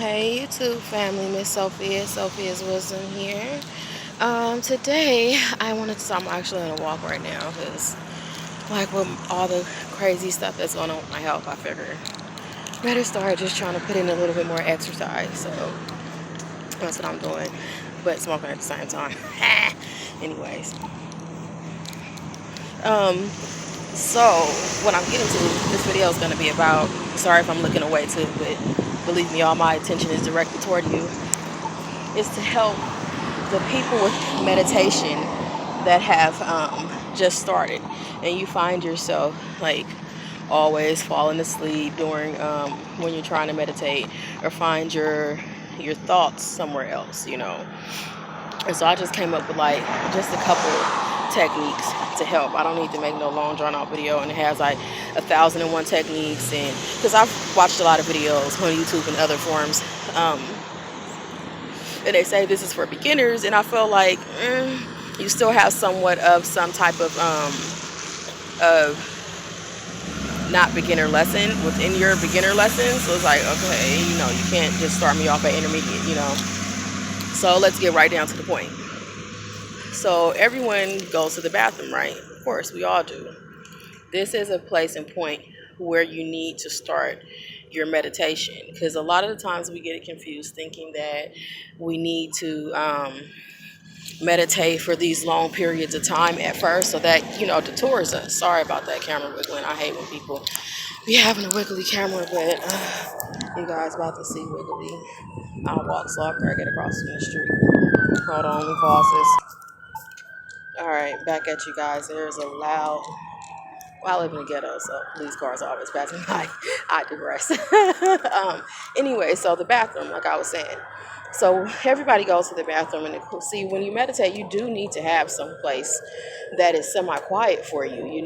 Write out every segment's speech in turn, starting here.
Hey YouTube family, Miss Sophia's Wisdom here. Today I wanted to I'm actually on a walk right now because like with all the crazy stuff that's going on with my health, I figured better start just trying to put in a little bit more exercise. So that's what I'm doing, but smoking at the same time. Anyways, um, so what I'm getting to, this video is going to be about, sorry if I'm looking away too, but believe me, all my attention is directed toward you, is to help the people with meditation that have just started, and you find yourself like always falling asleep during when you're trying to meditate, or find your thoughts somewhere else, and so I just came up with like just a couple techniques to help. I don't need to make no long drawn out video, and it has like 1,001 techniques, and because I've watched a lot of videos on YouTube and other forums, and they say this is for beginners, and I feel like you still have somewhat of some type of not beginner lesson within your beginner lesson. So it's like, okay, you can't just start me off at intermediate. So let's get right down to the point. So everyone goes to the bathroom, right? Of course, we all do. This is a place and point where you need to start your meditation, because a lot of the times we get it confused thinking that we need to meditate for these long periods of time at first, so that detours us. Sorry about that camera wiggling. I hate when people be having a wiggly camera, but you guys about to see wiggly. I'll walk slow after I get across from the street. Hold on, let me pause this. All right, back at you guys. There's a loud, well, I live in the ghetto, so police cars are always passing by. I digress. Anyway, so the bathroom, like I was saying. So everybody goes to the bathroom, and see, when you meditate, you do need to have some place that is semi-quiet for you.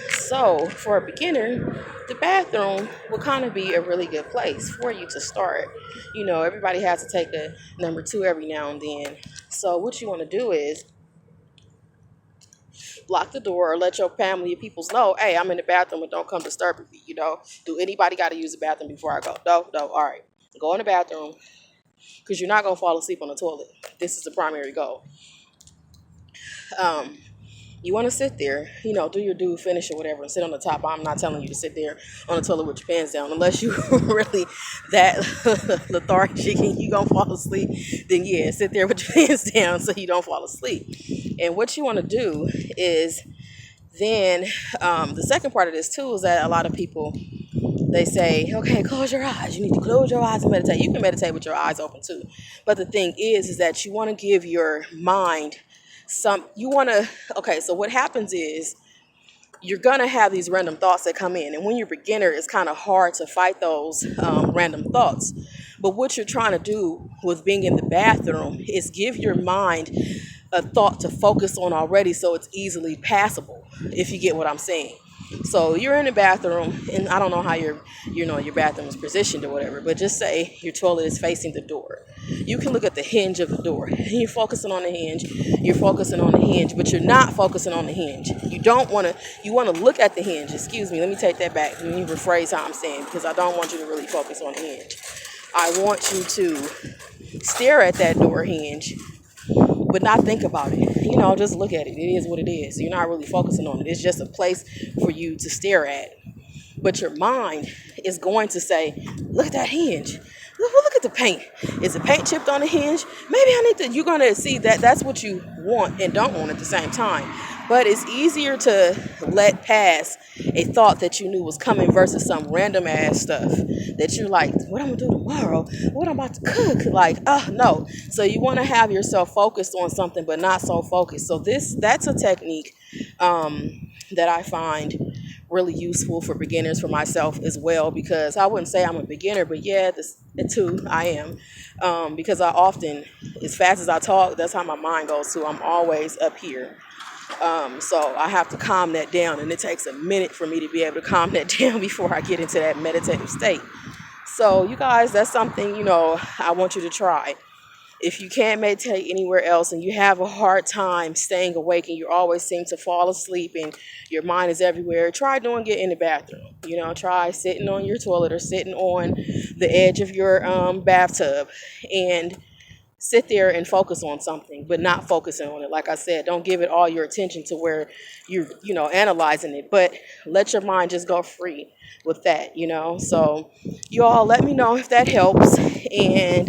So for a beginner, the bathroom will kind of be a really good place for you to start. Everybody has to take a number two every now and then. So what you want to do is lock the door, or let your family, your peoples know, hey, I'm in the bathroom and don't come disturb me. Do anybody got to use the bathroom before I go? No. All right. Go in the bathroom, because you're not going to fall asleep on the toilet. This is the primary goal. You want to sit there, do your due, finish or whatever, and sit on the top. I'm not telling you to sit there on the toilet with your pants down, unless you really that lethargic and you gonna fall asleep. Then yeah, sit there with your pants down so you don't fall asleep. And what you want to do is then the second part of this too is that a lot of people, they say, okay, close your eyes. You need to close your eyes and meditate. You can meditate with your eyes open too, but the thing is that you want to give your mind okay, so what happens is you're gonna have these random thoughts that come in, and when you're a beginner, it's kind of hard to fight those random thoughts. But what you're trying to do with being in the bathroom is give your mind a thought to focus on already, so it's easily passable, if you get what I'm saying. So you're in the bathroom, and I don't know how your bathroom is positioned or whatever, but just say your toilet is facing the door. You can look at the hinge of the door, and you're focusing on the hinge. You're focusing on the hinge, but you're not focusing on the hinge. You want to look at the hinge. Excuse me, let me take that back. Let me rephrase how I'm saying, because I don't want you to really focus on the hinge. I want you to stare at that door hinge, but not think about it. Just look at it. It is what it is. You're not really focusing on it. It's just a place for you to stare at. But your mind is going to say, look at that hinge. Look at the paint. Is the paint chipped on the hinge? Maybe I need to, you're going to see that that's what you want and don't want at the same time. But it's easier to let pass a thought that you knew was coming versus some random ass stuff that you're like, what I'm going to do tomorrow? What I'm about to cook? Like, no. So you want to have yourself focused on something, but not so focused. So that's a technique that I find really useful for beginners, for myself as well, because I wouldn't say I'm a beginner, but yeah, too, I am, because I often, as fast as I talk, that's how my mind goes too. I'm always up here. So I have to calm that down, and it takes a minute for me to be able to calm that down before I get into that meditative state. So you guys, that's something, I want you to try. If you can't meditate anywhere else and you have a hard time staying awake and you always seem to fall asleep and your mind is everywhere, try doing it in the bathroom. Try sitting on your toilet or sitting on the edge of your bathtub and sit there and focus on something, but not focusing on it. Like I said, don't give it all your attention to where you're analyzing it, but let your mind just go free with that. So you all let me know if that helps. And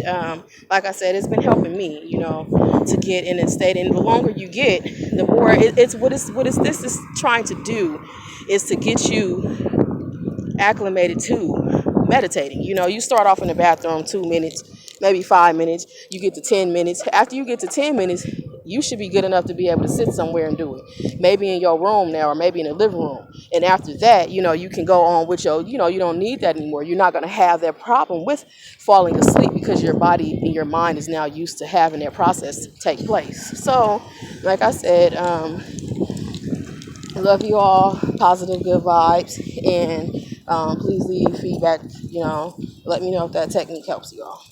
like I said, it's been helping me, to get in a state. And the longer you get, the more it's what is this is trying to do is to get you acclimated to meditating. You start off in the bathroom 2 minutes, maybe 5 minutes, you get to 10 minutes. After you get to 10 minutes, you should be good enough to be able to sit somewhere and do it. Maybe in your room now, or maybe in the living room. And after that, you can go on with you don't need that anymore. You're not going to have that problem with falling asleep because your body and your mind is now used to having that process take place. So, like I said, I love you all. Positive, good vibes. And please leave feedback. Let me know if that technique helps you all.